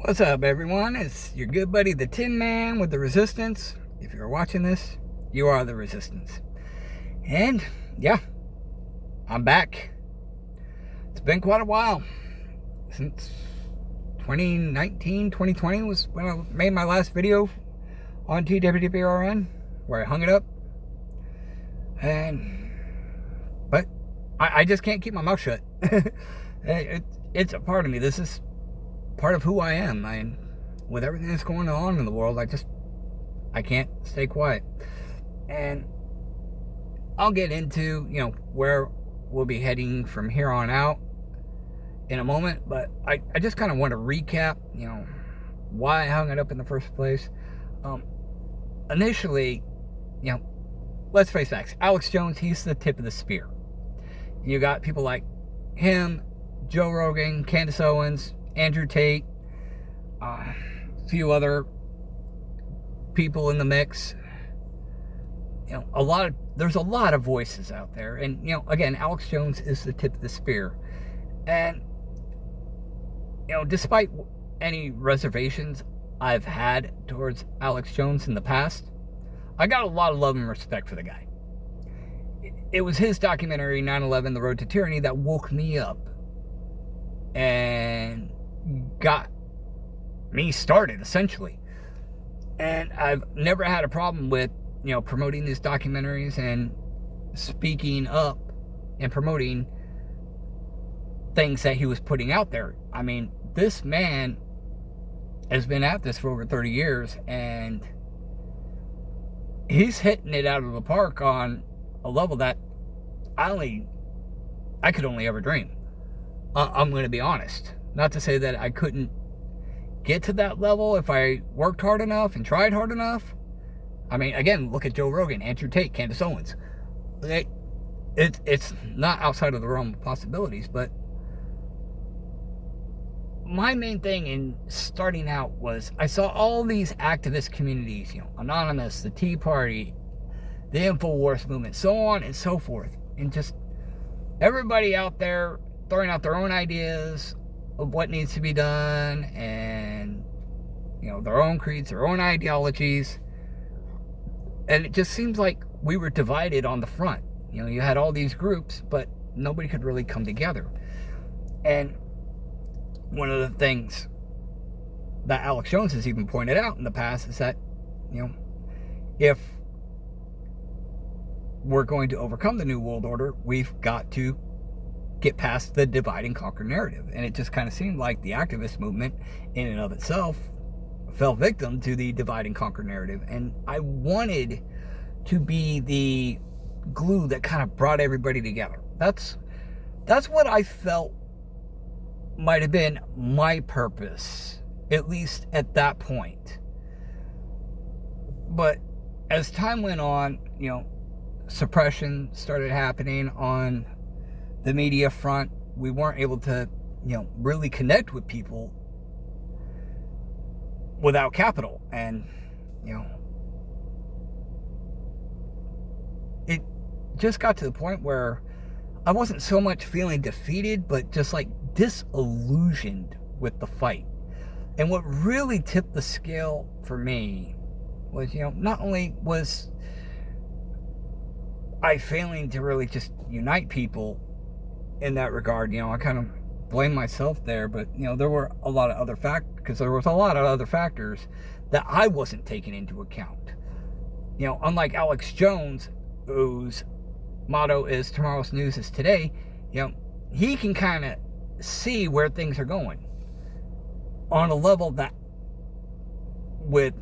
What's up, everyone? It's your good buddy, the Tin Man with the Resistance. If you're watching this, you are the Resistance. And, yeah, I'm back. It's been quite a while. Since 2019, 2020 was when I made my last video on TWWRN, where I hung it up. But I just can't keep my mouth shut. It's a part of me. This is part of who I am. With everything that's going on in the world, I can't stay quiet. And I'll get into, where we'll be heading from here on out in a moment, but I just kind of want to recap, why I hung it up in the first place. Initially, let's face facts. Alex Jones, he's the tip of the spear. You got people like him, Joe Rogan, Candace Owens, Andrew Tate, a few other people in the mix. There's a lot of voices out there, and again, Alex Jones is the tip of the spear. And despite any reservations I've had towards Alex Jones in the past, I got a lot of love and respect for the guy. It was his documentary 9/11: The Road to Tyranny that woke me up and got me started, essentially. And I've never had a problem with promoting these documentaries and speaking up and promoting things that he was putting out there. I mean, this man has been at this for over 30 years, and he's hitting it out of the park on a level that I could only ever dream. I'm going to be honest. Not to say that I couldn't get to that level if I worked hard enough and tried hard enough. I mean, again, look at Joe Rogan, Andrew Tate, Candace Owens. It's not outside of the realm of possibilities, but my main thing in starting out was I saw all these activist communities, Anonymous, the Tea Party, the InfoWars movement, so on and so forth, and just everybody out there throwing out their own ideas of what needs to be done, and their own creeds, their own ideologies. And it just seems like we were divided on the front. You had all these groups, but nobody could really come together. And one of the things that Alex Jones has even pointed out in the past is that, if we're going to overcome the New World Order, we've got to get past the divide and conquer narrative. And it just kind of seemed like the activist movement in and of itself fell victim to the divide and conquer narrative. And I wanted to be the glue that kind of brought everybody together. That's what I felt might have been my purpose, at least at that point. But as time went on, suppression started happening on the media front. We weren't able to, really connect with people without capital. And, it just got to the point where I wasn't so much feeling defeated, but just like disillusioned with the fight. And what really tipped the scale for me was, not only was I failing to really just unite people in that regard, I kind of blame myself there, but there were a lot of other factors that I wasn't taking into account. Unlike Alex Jones, whose motto is tomorrow's news is today, he can kind of see where things are going on a level that, with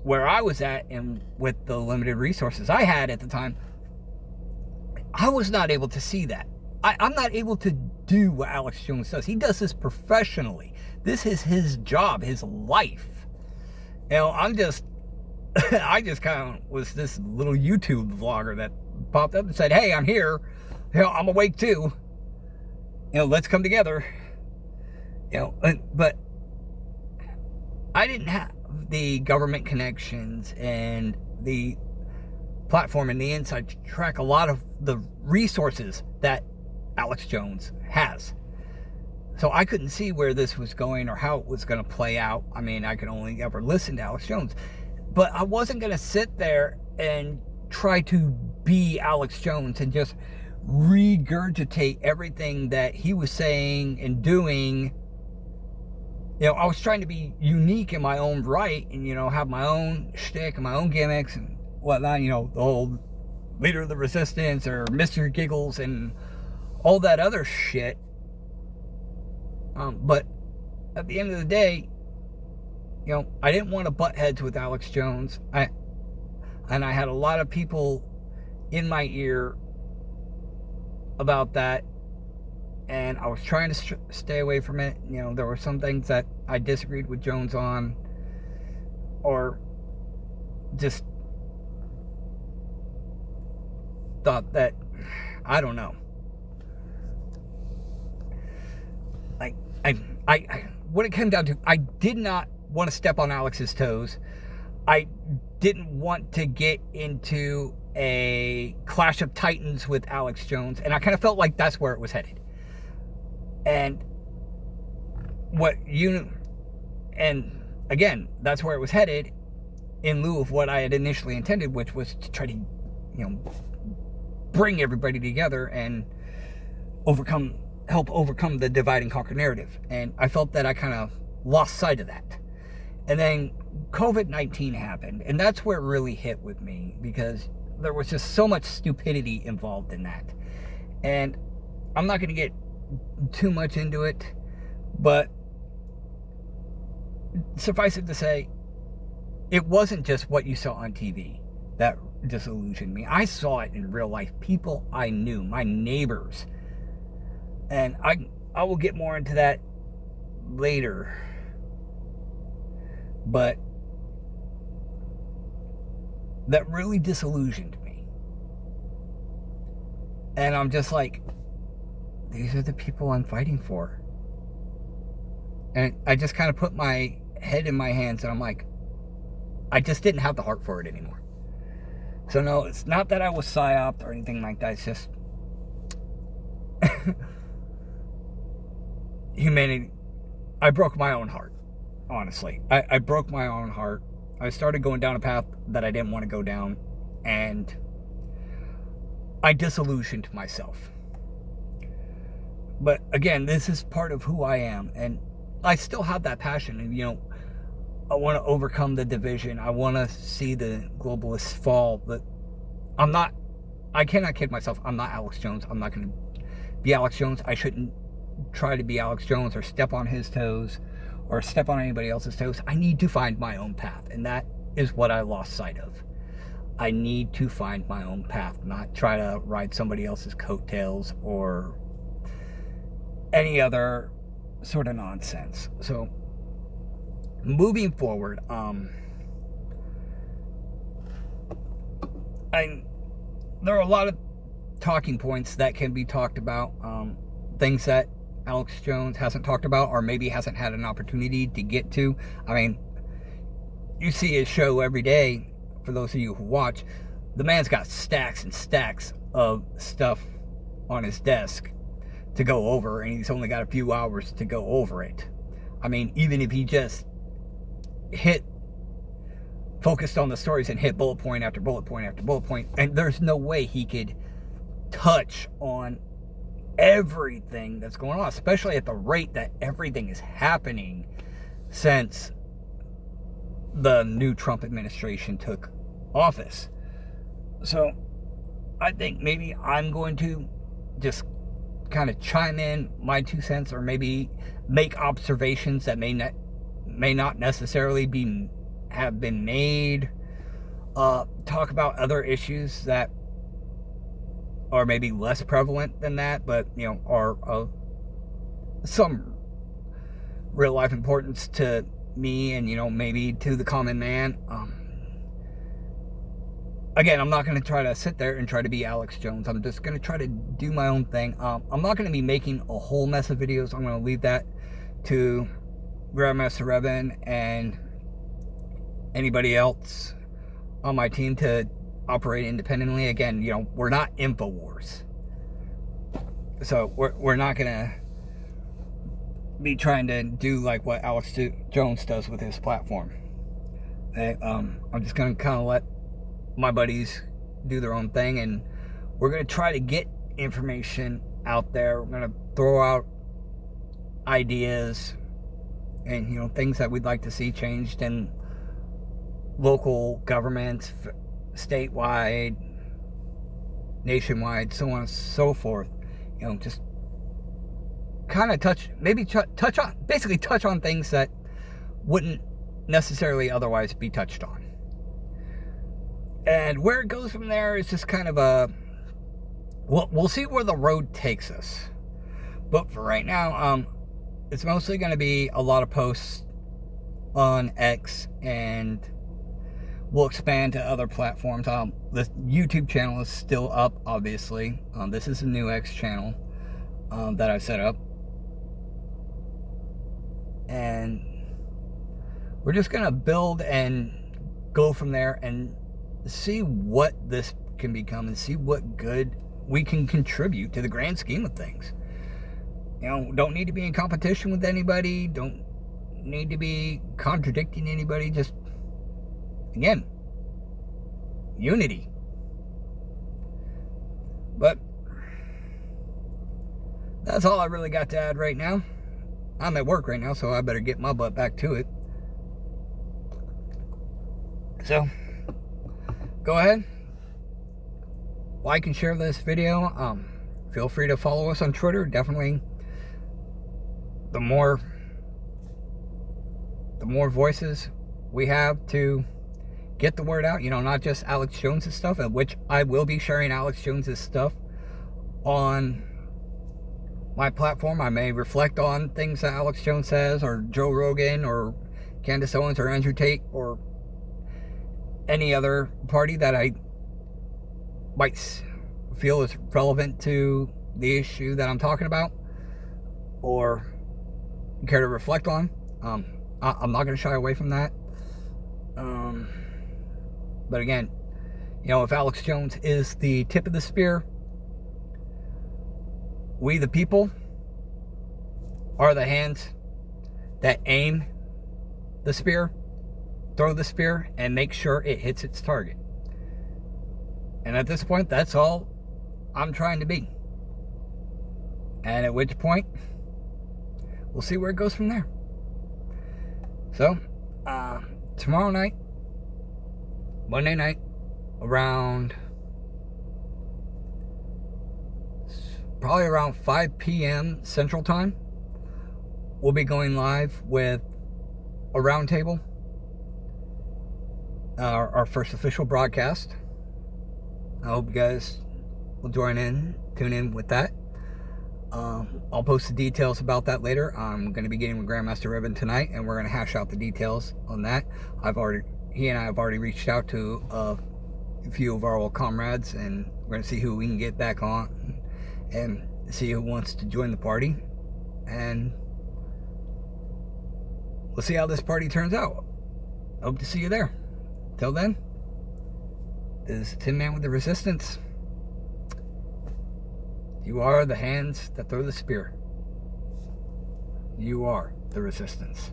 where I was at and with the limited resources I had at the time, I was not able to see that. I'm not able to do what Alex Jones does. He does this professionally. This is his job, his life. I just kind of was this little YouTube vlogger that popped up and said, hey, I'm here. I'm awake too. Let's come together. But I didn't have the government connections and the platform and the insight to track a lot of the resources that Alex Jones has. So I couldn't see where this was going or how it was going to play out. I mean, I could only ever listen to Alex Jones. But I wasn't going to sit there and try to be Alex Jones and just regurgitate everything that he was saying and doing. I was trying to be unique in my own right and, have my own shtick and my own gimmicks and whatnot, the whole leader of the resistance or Mr. Giggles and all that other shit. But at the end of the day, I didn't want to butt heads with Alex Jones. I had a lot of people in my ear about that, and I was trying to stay away from it. There were some things that I disagreed with Jones on, or just thought that, I don't know. What it came down to, I did not want to step on Alex's toes. I didn't want to get into a clash of titans with Alex Jones, and I kind of felt like that's where it was headed. And again, that's where it was headed in lieu of what I had initially intended, which was to try to, bring everybody together and help overcome the divide and conquer narrative. And I felt that I kind of lost sight of that. And then COVID-19 happened, and that's where it really hit with me, because there was just so much stupidity involved in that. And I'm not going to get too much into it, but suffice it to say, it wasn't just what you saw on TV that disillusioned me. I saw it in real life. People I knew, my neighbors. And I will get more into that later. But that really disillusioned me. And I'm just like, these are the people I'm fighting for. And I just kind of put my head in my hands and I'm like, I just didn't have the heart for it anymore. So no, it's not that I was psyoped or anything like that. It's just humanity. I broke my own heart, honestly. I broke my own heart. I started going down a path that I didn't want to go down, and I disillusioned myself. But again, this is part of who I am, and I still have that passion. And I want to overcome the division. I want to see the globalists fall. But I cannot kid myself. I'm not Alex Jones. I'm not going to be Alex Jones. I shouldn't try to be Alex Jones or step on his toes or step on anybody else's toes. I need to find my own path, and that is what I lost sight of. I need to find my own path, not try to ride somebody else's coattails or any other sort of nonsense. So moving forward, there are a lot of talking points that can be talked about, things that Alex Jones hasn't talked about or maybe hasn't had an opportunity to get to. I mean, you see his show every day. For those of you who watch, the man's got stacks and stacks of stuff on his desk to go over, and he's only got a few hours to go over it. I mean, even if he just focused on the stories and hit bullet point after bullet point after bullet point, and there's no way he could touch on everything that's going on, especially at the rate that everything is happening since the new Trump administration took office. So I think maybe I'm going to just kind of chime in my 2 cents, or maybe make observations that may not necessarily have been made, talk about other issues that are maybe less prevalent than that, but are of some real life importance to me and maybe to the common man. Again, I'm not going to try to sit there and try to be Alex Jones. I'm just going to try to do my own thing. I'm not going to be making a whole mess of videos. I'm going to leave that to Grandmaster Evan and anybody else on my team to operate independently. Again, we're not InfoWars. So we're not going to be trying to do like what Alex Jones does with his platform. I'm just going to kind of let my buddies do their own thing, and we're going to try to get information out there. We're going to throw out ideas and, you know, things that we'd like to see changed in local governments, statewide, nationwide, so on and so forth. You know, just kind of touch on things that wouldn't necessarily otherwise be touched on. And where it goes from there is just kind of we'll see where the road takes us. But for right now, it's mostly going to be a lot of posts on X, and we'll expand to other platforms. The YouTube channel is still up, obviously. This is a new X channel that I set up. And we're just going to build and go from there and see what this can become and see what good we can contribute to the grand scheme of things. You know, don't need to be in competition with anybody. Don't need to be contradicting anybody. Just, again, unity. But that's all I really got to add right now. I'm at work right now, so I better get my butt back to it. So, go ahead, like and share this video. Feel free to follow us on Twitter. Definitely, the more voices we have to get the word out, you know, not just Alex Jones' stuff, which I will be sharing Alex Jones' stuff on my platform. I may reflect on things that Alex Jones says, or Joe Rogan, or Candace Owens, or Andrew Tate, or any other party that I might feel is relevant to the issue that I'm talking about, or care to reflect on. I'm not going to shy away from that. But again, you know, if Alex Jones is the tip of the spear, we the people are the hands that aim the spear, throw the spear, and make sure it hits its target. And at this point, that's all I'm trying to be. And at which point, we'll see where it goes from there. So, tomorrow night, Monday night, probably around 5 p.m. Central Time, we'll be going live with a roundtable, our first official broadcast. I hope you guys will tune in with that. I'll post the details about that later. I'm going to be getting with Grandmaster Ribbon tonight, and we're going to hash out the details on that. He and I have already reached out to a few of our old comrades, and we're going to see who we can get back on and see who wants to join the party, and we'll see how this party turns out. Hope to see you there. Till then, this is Tin Man with the Resistance. You are the hands that throw the spear. You are the resistance.